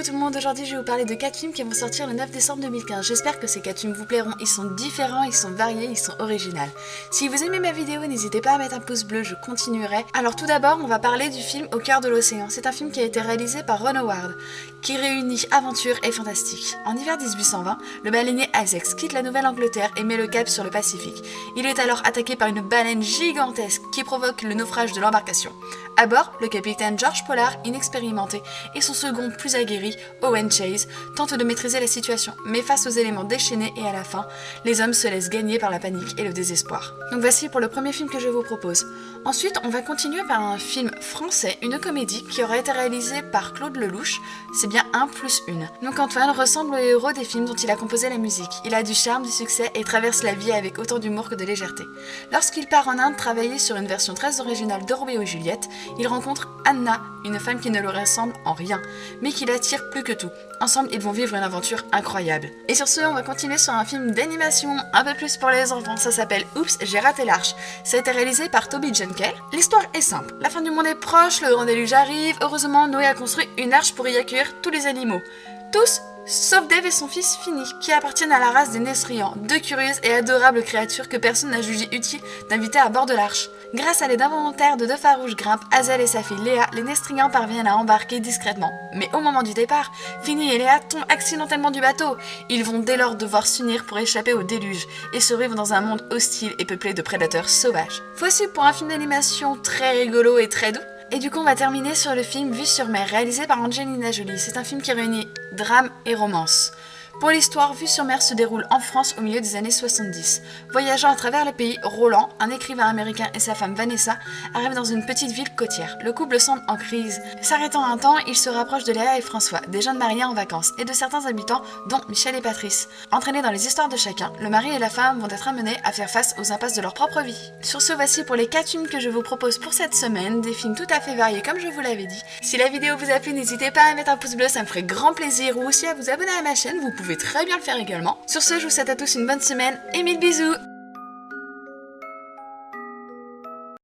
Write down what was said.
tout le monde, aujourd'hui je vais vous parler de 4 films qui vont sortir le 9 décembre 2015. J'espère que ces 4 films vous plairont, ils sont différents, ils sont variés, ils sont originaux. Si vous aimez ma vidéo, n'hésitez pas à mettre un pouce bleu, je continuerai. Alors tout d'abord, on va parler du film Au cœur de l'océan. C'est un film qui a été réalisé par Ron Howard, qui réunit aventure et fantastique. En hiver 1820, le baleinier Isaacs quitte la Nouvelle-Angleterre et met le cap sur le Pacifique. Il est alors attaqué par une baleine gigantesque qui provoque le naufrage de l'embarcation. À bord, le capitaine George Pollard, inexpérimenté, et son second plus aguerri, Owen Chase, tentent de maîtriser la situation, mais face aux éléments déchaînés et à la fin, les hommes se laissent gagner par la panique et le désespoir. Donc voici pour le premier film que je vous propose. Ensuite, on va continuer par un film français, une comédie qui aura été réalisée par Claude Lelouch, c'est bien 1+1. Donc Antoine ressemble au héros des films dont il a composé la musique. Il a du charme, du succès et traverse la vie avec autant d'humour que de légèreté. Lorsqu'il part en Inde travailler sur une version très originale de Roméo et Juliette, il rencontre Anna, une femme qui ne lui ressemble en rien, mais qui l'attire plus que tout. Ensemble, ils vont vivre une aventure incroyable. Et sur ce, on va continuer sur un film d'animation un peu plus pour les enfants. Ça s'appelle Oups, j'ai raté l'arche. Ça a été réalisé par Toby Junkel. L'histoire est simple. La fin du monde est proche, le grand déluge arrive. Heureusement, Noé a construit une arche pour y accueillir tous les animaux. Tous, sauf Dave et son fils Finny, qui appartiennent à la race des Nestrians, deux curieuses et adorables créatures que personne n'a jugé utile d'inviter à bord de l'arche. Grâce à l'aide involontaire de deux farouches grimpes, Hazel et sa fille Léa, les Nestrians parviennent à embarquer discrètement. Mais au moment du départ, Finny et Léa tombent accidentellement du bateau. Ils vont dès lors devoir s'unir pour échapper au déluge et survivre dans un monde hostile et peuplé de prédateurs sauvages. Voici pour un film d'animation très rigolo et très doux. Et du coup on va terminer sur le film Vue sur mer, réalisé par Angelina Jolie. C'est un film qui réunit drame et romance. Pour l'histoire, Vue sur mer se déroule en France au milieu des années 70. Voyageant à travers le pays, Roland, un écrivain américain, et sa femme Vanessa arrivent dans une petite ville côtière. Le couple semble en crise. S'arrêtant un temps, il se rapproche de Léa et François, des jeunes mariés en vacances, et de certains habitants, dont Michel et Patrice. Entraînés dans les histoires de chacun, le mari et la femme vont être amenés à faire face aux impasses de leur propre vie. Sur ce, voici pour les 4 films que je vous propose pour cette semaine, des films tout à fait variés comme je vous l'avais dit. Si la vidéo vous a plu, n'hésitez pas à mettre un pouce bleu, ça me ferait grand plaisir, ou aussi à vous abonner à ma chaîne, vous pouvez très bien le faire également. Sur ce, je vous souhaite à tous une bonne semaine et 1000 bisous.